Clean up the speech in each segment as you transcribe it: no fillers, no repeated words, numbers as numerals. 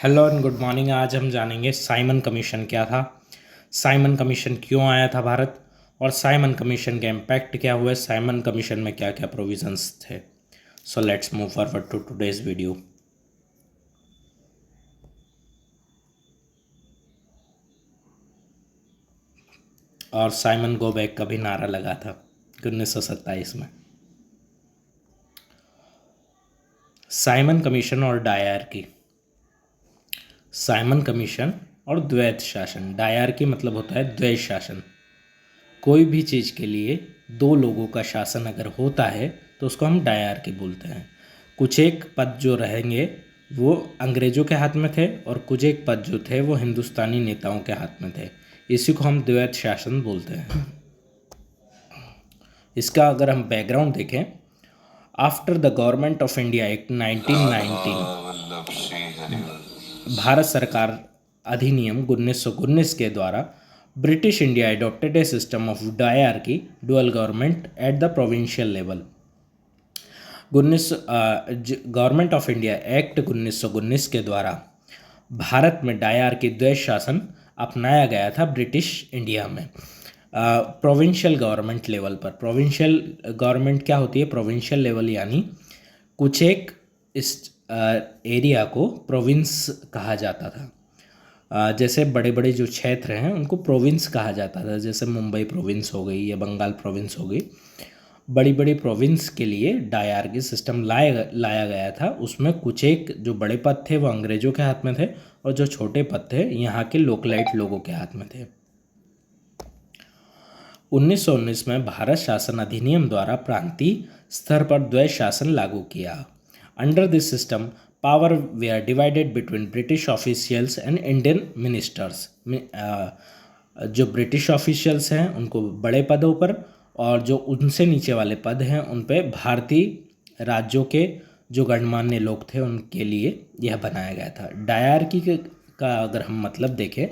Hello and good morning. आज हम जानेंगे साइमन कमीशन क्या था, साइमन कमीशन क्यों आया था भारत, और साइमन कमीशन का इम्पैक्ट क्या हुआ, साइमन कमीशन में क्या क्या प्रोविजंस थे। So let's move forward to today's video. और साइमन गो बैक का भी नारा लगा था 1927 में। साइमन कमीशन और डायरकी। साइमन कमीशन और द्वैत शासन। डायरकी मतलब होता है द्वैत शासन। कोई भी चीज़ के लिए दो लोगों का शासन अगर होता है तो उसको हम डायरकी बोलते हैं। कुछ एक पद जो रहेंगे वो अंग्रेज़ों के हाथ में थे और कुछ एक पद जो थे वो हिंदुस्तानी नेताओं के हाथ में थे। इसी को हम द्वैत शासन बोलते हैं। इसका अगर हम बैकग्राउंड देखें, after the government of India act 1919 Bharat सरकार अधिनियम 1919 के द्वारा British India adopted a system of diarchy dual government at the provincial level। Government of India act 1919 के द्वारा भारत में डायरकी द्वैत शासन अपनाया गया था ब्रिटिश इंडिया में प्रोविंशियल गवर्नमेंट लेवल पर। प्रोविंशियल गवर्नमेंट क्या होती है? प्रोविंशियल लेवल यानी कुछ एक इस एरिया को प्रोविंस कहा जाता था। जैसे बड़े बड़े जो क्षेत्र हैं उनको प्रोविंस कहा जाता था, जैसे मुंबई प्रोविंस हो गई या बंगाल प्रोविंस हो गई। बड़ी बड़ी प्रोविंस के लिए डायरकी सिस्टम लाया गया था। उसमें कुछ एक जो बड़े पद थे वो अंग्रेज़ों के हाथ में थे और जो छोटे पद थे यहाँ के लोकलाइट लोगों के हाथ में थे। 1919 में भारत शासन अधिनियम द्वारा प्रांतीय स्तर पर द्वैत शासन लागू किया। Under this system power were divided between British officials and Indian ministers. जो ब्रिटिश ऑफिशियल्स हैं उनको बड़े पदों पर और जो उनसे नीचे वाले पद हैं उन पे भारतीय राज्यों के जो गणमान्य लोग थे उनके लिए यह बनाया गया था। डायरकी का अगर हम मतलब देखें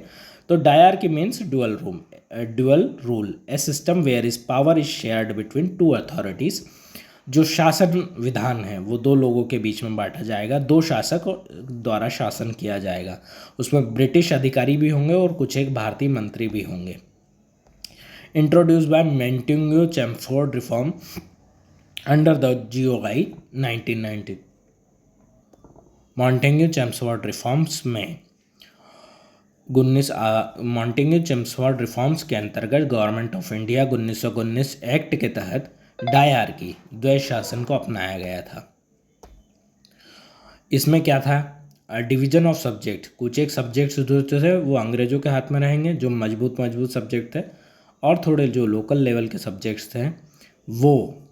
तो dyarchy means dual rule a system where is power is shared between two authorities. जो शासन विधान है वो दो लोगों के बीच में बांटा जाएगा, दो शासक द्वारा शासन किया जाएगा। उसमें ब्रिटिश अधिकारी भी होंगे और कुछ एक भारतीय मंत्री भी होंगे। Introduce by Montagu Chelmsford reform under the GOI 1990। Montagu Chelmsford reforms में मॉन्टेग्यू चेम्सफोर्ड रिफॉर्म्स के अंतर्गत गवर्नमेंट ऑफ इंडिया 1919 एक्ट के तहत डायरकी द्वैत शासन को अपनाया गया था। इसमें क्या था? Division of subject. कुछ एक सब्जेक्ट्स जो थे वो अंग्रेज़ों के हाथ में रहेंगे, जो मजबूत सब्जेक्ट थे, और थोड़े जो लोकल लेवल के सब्जेक्ट्स थे वो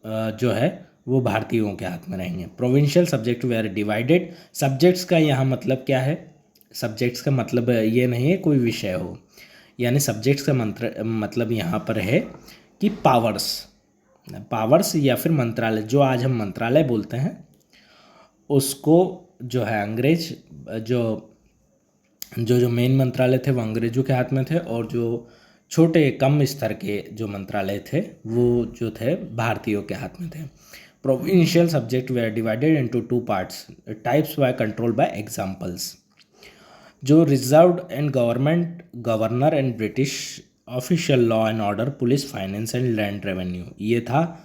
जो है वो भारतीयों के हाथ में रहेंगे। Provincial subject were divided. Subjects का यहाँ मतलब क्या है? सब्जेक्ट्स का मतलब ये नहीं है कोई विषय हो, यानी सब्जेक्ट्स का मतलब यहाँ पर है कि पावर्स या फिर मंत्रालय, जो आज हम मंत्रालय बोलते हैं उसको जो है अंग्रेज जो मेन मंत्रालय थे वो अंग्रेज़ों के हाथ में थे और जो छोटे कम स्तर के जो मंत्रालय थे वो जो थे भारतीयों के हाथ में थे। Provincial subject were divided into two parts types by control by examples. जो reserved and governor and British official law and order, police, finance and land revenue, ये था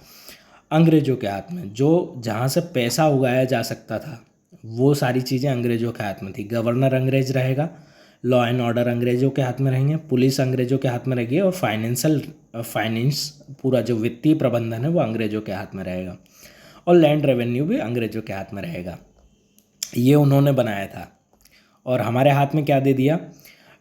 अंग्रेज़ों के हाथ में। जो जहाँ से पैसा उगाया जा सकता था वो सारी चीज़ें अंग्रेज़ों के हाथ में थी। गवर्नर अंग्रेज रहेगा, लॉ एंड ऑर्डर अंग्रेज़ों के हाथ में रहेंगे, पुलिस अंग्रेज़ों के हाथ में रहेगी और फाइनेंस पूरा जो वित्तीय प्रबंधन है वो अंग्रेज़ों के हाथ में रहेगा, और लैंड रेवेन्यू भी अंग्रेज़ों के हाथ में रहेगा। ये उन्होंने बनाया था। और हमारे हाथ में क्या दे दिया?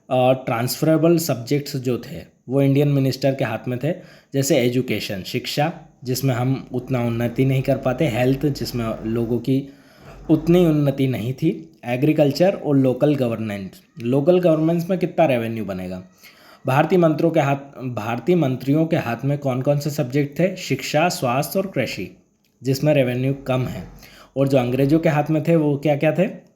ट्रांसफरेबल सब्जेक्ट्स जो थे वो इंडियन मिनिस्टर के हाथ में थे, जैसे एजुकेशन, शिक्षा, जिसमें हम उतना उन्नति नहीं कर पाते, हेल्थ, जिसमें लोगों की उतनी उन्नति नहीं थी, एग्रीकल्चर और लोकल गवर्नेंस में कितना रेवेन्यू बनेगा। भारतीय मंत्रियों के हाथ में कौन कौन से सब्जेक्ट थे? शिक्षा, स्वास्थ्य और कृषि, जिसमें रेवेन्यू कम है। और जो अंग्रेज़ों के हाथ में थे वो क्या क्या थे?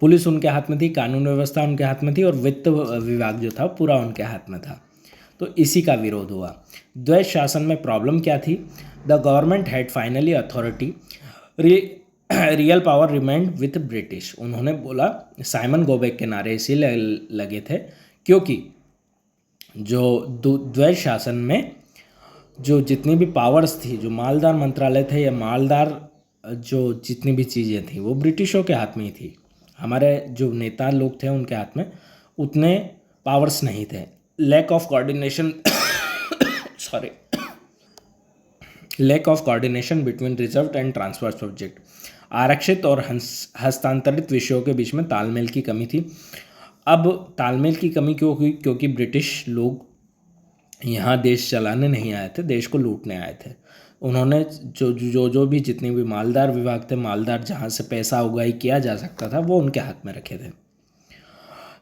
पुलिस उनके हाथ में थी, कानून व्यवस्था उनके हाथ में थी और वित्त विभाग जो था पूरा उनके हाथ में था। तो इसी का विरोध हुआ। द्वैत शासन में प्रॉब्लम क्या थी? The government had finally authority real power remained with British. उन्होंने बोला, साइमन गोबेक के नारे इसीलिए लगे थे क्योंकि जो द्वैध शासन में जो जितनी भी पावर्स थी, जो मालदार मंत्रालय थे या मालदार जो जितनी भी चीज़ें थी वो ब्रिटिशों के हाथ में ही थी। हमारे जो नेता लोग थे उनके हाथ में उतने पावर्स नहीं थे। Lack of coordination sorry lack of coordination between reserve and transfer subject. आरक्षित और हस्तांतरित विषयों के बीच में तालमेल की कमी थी। अब तालमेल की कमी क्यों हुई? क्योंकि ब्रिटिश लोग यहाँ देश चलाने नहीं आए थे, देश को लूटने आए थे। उन्होंने जो भी जितने भी मालदार विभाग थे, मालदार जहाँ से पैसा उगाही किया जा सकता था, वो उनके हाथ में रखे थे।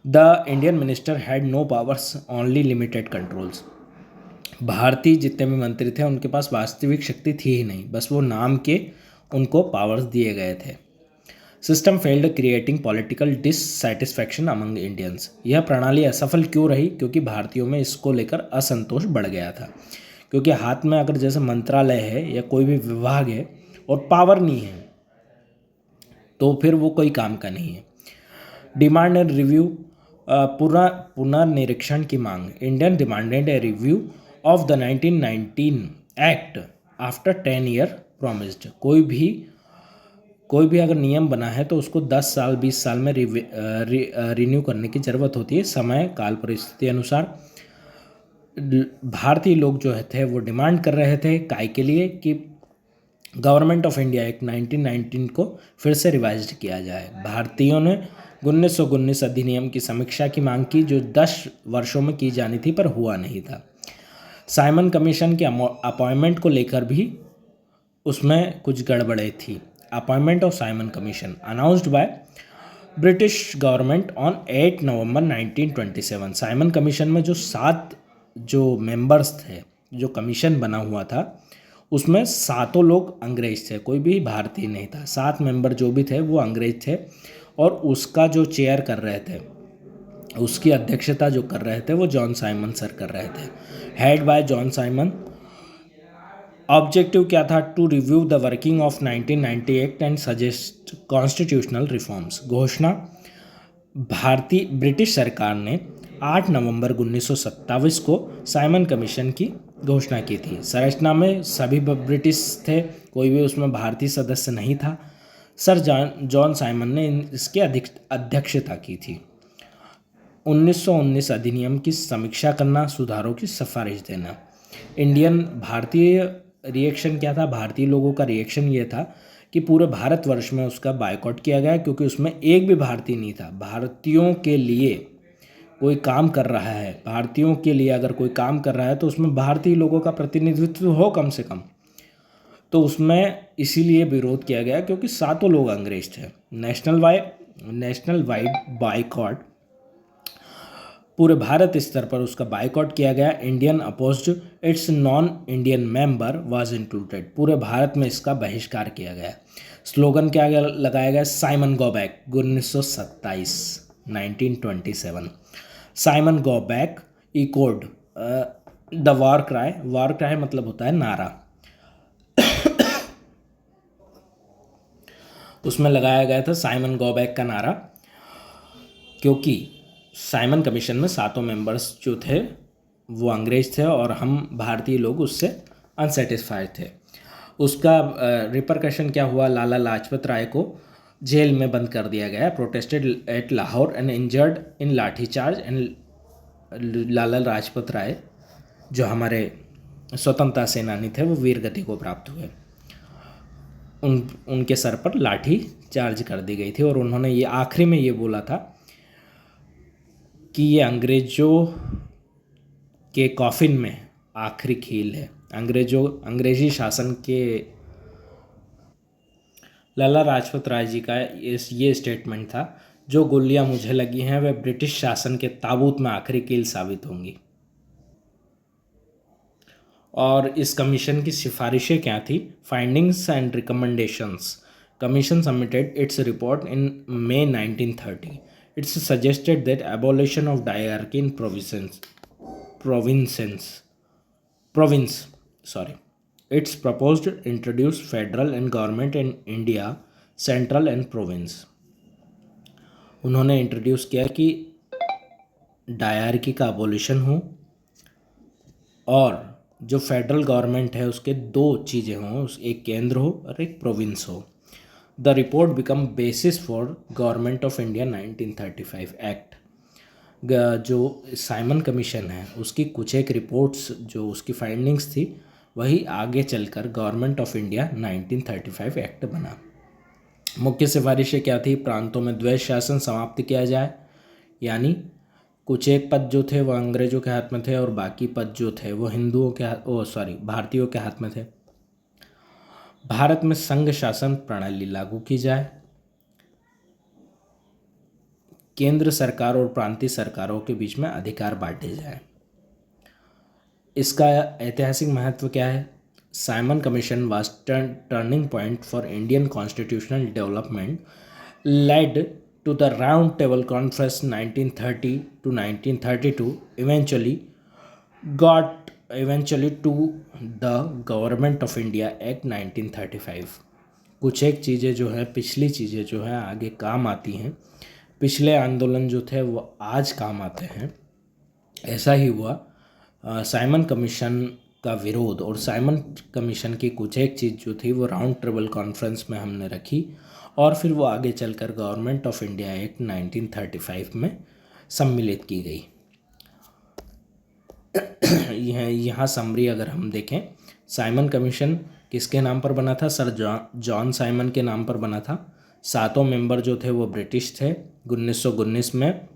The Indian minister had no powers, only limited controls. भारतीय जितने भी मंत्री थे उनके पास वास्तविक शक्ति थी ही नहीं, बस वो नाम के उनको पावर्स दिए गए थे। System failed creating political dissatisfaction among Indians. यह प्रणाली असफल क्यों रही? क्योंकि भारतीयों में इसको लेकर असंतोष बढ़ गया था। क्योंकि हाथ में अगर जैसे मंत्रालय है या कोई भी विभाग है और पावर नहीं है तो फिर वो कोई काम का नहीं है। डिमांड एंड रिव्यू, पुनर्निरीक्षण की मांग। Indian demanded a review of the 1919 act after 10 year promised. कोई भी अगर नियम बना है तो उसको 10 साल 20 साल में रिन्यू करने की ज़रूरत होती है, समय काल परिस्थिति अनुसार। भारतीय लोग जो थे वो डिमांड कर रहे थे काय के लिए कि गवर्नमेंट ऑफ इंडिया एक्ट 1919 को फिर से रिवाइज किया जाए। भारतीयों ने 1919 अधिनियम की समीक्षा की मांग की जो 10 वर्षों में की जानी थी पर हुआ नहीं था। साइमन कमीशन के अपॉइंटमेंट को लेकर भी उसमें कुछ गड़बड़े थी। Appointment of Simon commission announced by British government on 8 November 1927। Simon commission में जो 7 जो मेंबर्स थे, जो कमीशन बना हुआ था उसमें 7 लोग अंग्रेज थे, कोई भी भारतीय नहीं था। 7 मेंबर जो भी थे वो अंग्रेज थे और उसका जो चेयर कर रहे थे, उसकी अध्यक्षता जो कर रहे थे वो जॉन साइमन सर कर रहे थे, head by John Simon. Objective क्या था? To review the working of 1990 act and suggest constitutional reforms. घोषणा भारतीय ब्रिटिश सरकार ने 8 नवंबर 1927 को साइमन कमीशन की घोषणा की थी। संरचना में सभी ब्रिटिश थे, कोई भी उसमें भारतीय सदस्य नहीं था। सर जॉन साइमन ने इसकी अध्यक्षता की थी। 1919 अधिनियम की समीक्षा करना, सुधारों की सिफारिश देना। भारतीय रिएक्शन क्या था? भारतीय लोगों का रिएक्शन ये था कि पूरे भारतवर्ष में उसका बायकॉट किया गया क्योंकि उसमें एक भी भारतीय नहीं था। भारतीयों के लिए कोई काम कर रहा है, भारतीयों के लिए अगर कोई काम कर रहा है तो उसमें भारतीय लोगों का प्रतिनिधित्व हो कम से कम। तो उसमें इसीलिए विरोध किया गया क्योंकि 7 लोग अंग्रेज थे। नेशनल वाइड बायकॉट, पूरे भारत स्तर पर उसका बायकॉट किया गया। Indian opposed, it's non Indian member was included. पूरे भारत में इसका बहिष्कार किया गया। स्लोगन क्या लगाया गया? Simon go back 1927। Simon go back echoed the war cry. War cry मतलब होता है नारा। उसमें लगाया गया था साइमन गो बैक का नारा, क्योंकि साइमन कमीशन में 7 मेंबर्स जो थे वो अंग्रेज थे और हम भारतीय लोग उससे अनसेटिस्फाइड थे। उसका रिपरकशन क्या हुआ? लाला लाजपत राय को जेल में बंद कर दिया गया। Protested at Lahore and injured in lathicharge and Lala Lajpat Rai जो हमारे स्वतंत्रता सेनानी थे वो वीर गति को प्राप्त हुए। उनके सर पर लाठी चार्ज कर दी गई थी और उन्होंने ये आखिरी में ये बोला था कि ये अंग्रेज़ों के कॉफिन में आखिरी कील है। अंग्रेजी शासन के लाला लाजपत राय जी का ये स्टेटमेंट था, जो गोलियां मुझे लगी हैं वह ब्रिटिश शासन के ताबूत में आखिरी कील साबित होंगी। और इस कमीशन की सिफारिशें क्या थी? Findings and recommendations. Commission submitted its report in May 1930. It's suggested that abolition of diarchy in province. It's proposed to introduce federal and government in India central and province. उन्होंने इंट्रोड्यूस किया कि dyarchy का abolition हो और जो federal government है उसके दो चीज़ें हों, एक केंद्र हो और एक प्रोविंस हो। The report become basis for government of India 1935 act. जो साइमन कमीशन है उसकी कुछ एक रिपोर्ट्स जो उसकी फाइंडिंग्स थी वही आगे चलकर गवर्नमेंट ऑफ इंडिया 1935 एक्ट बना। मुख्य सिफारिशें क्या थी? प्रांतों में द्वैध शासन समाप्त किया जाए, यानी कुछ एक पद जो थे वो अंग्रेजों के हाथ में थे और बाकी पद जो थे वो भारतीयों के हाथ में थे। भारत में संघ शासन प्रणाली लागू की जाए। केंद्र सरकार और प्रांतीय सरकारों के बीच में अधिकार बांटे जाए। इसका ऐतिहासिक महत्व क्या है? Simon commission was turning point for Indian constitutional development, led to the Round Table Conference 1930 to 1932, eventually to the Government of India Act 1935। कुछ एक चीज़ें जो है, पिछली चीज़ें जो है आगे काम आती हैं, पिछले आंदोलन जो थे वो आज काम आते हैं। ऐसा ही हुआ। साइमन कमीशन का विरोध और साइमन कमीशन की कुछ एक चीज़ जो थी वो राउंड टेबल कॉन्फ्रेंस में हमने रखी और फिर वो आगे चलकर गवर्नमेंट ऑफ इंडिया एक्ट 1935 में सम्मिलित की गई। यहाँ समरी अगर हम देखें, साइमन कमीशन किसके नाम पर बना था? सर जॉन साइमन के नाम पर बना था। 7 मेंबर जो थे वो ब्रिटिश थे। 1919 में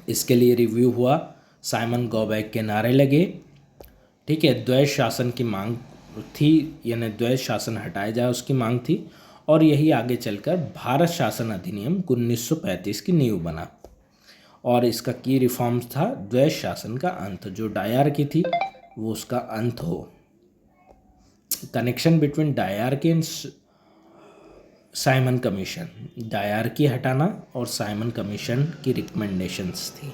इसके लिए रिव्यू हुआ। साइमन गो बैक के नारे लगे, ठीक है। द्वैध शासन की मांग थी, यानी द्वैध शासन हटाया जाए उसकी मांग थी और यही आगे चलकर भारत शासन अधिनियम 1935 की नींव बना और इसका की रिफॉर्म्स था द्वैध शासन का अंत, जो डायरकी थी वो उसका अंत हो। Connection between dyarchy and Simon commission, dyarchy हटाना और साइमन कमीशन की रिकमेंडेशंस थी।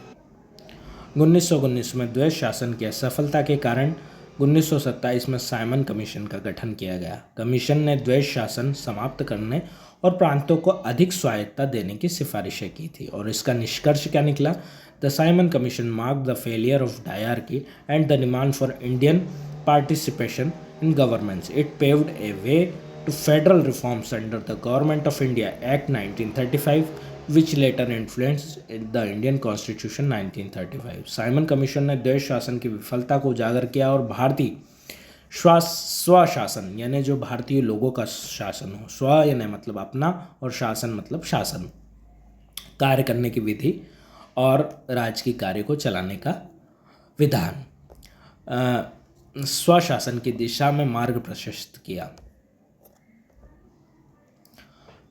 1919 में द्वैध शासन की असफलता के कारण 1927 में साइमन कमीशन का गठन किया गया। कमीशन ने द्वैध शासन समाप्त करने और प्रांतों को अधिक स्वायत्तता देने की सिफारिशें की थी और इसका निष्कर्ष क्या निकला? The Simon commission mark the failure of dyarchy and the demand for Indian participation in governments. It paved a way to federal reforms under the government of India act 1935 which later influenced the Indian Constitution 1935। साइमन कमीशन ने द्वैध शासन की विफलता को उजागर किया और भारतीय स्वशासन, यानी जो भारतीय लोगों का शासन हो, स्व यानी मतलब अपना और शासन मतलब शासन, कार्य करने की विधि और राजकीय कार्य को चलाने का विधान, स्वशासन की दिशा में मार्ग प्रशस्त किया।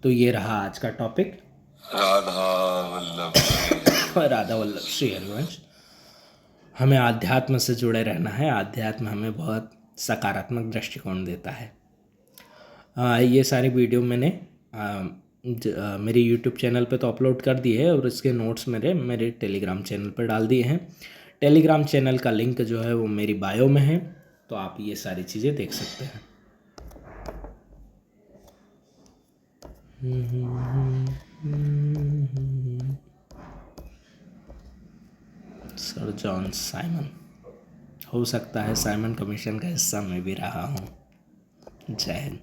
तो ये रहा आज का टॉपिक, राधा वल्लभ श्री हरिवंश। हमें आध्यात्म से जुड़े रहना है। आध्यात्म हमें बहुत सकारात्मक दृष्टिकोण देता है। ये सारी वीडियो मैंने मेरी यूट्यूब चैनल पे तो अपलोड कर दिए है और इसके नोट्स मेरे टेलीग्राम चैनल पर डाल दिए हैं। टेलीग्राम चैनल का लिंक जो है वो मेरी बायो में है, तो आप ये सारी चीज़ें देख सकते हैं। सर जॉन साइमन, हो सकता है साइमन कमीशन का हिस्सा मैं भी रहा हूँ। जय हिंद।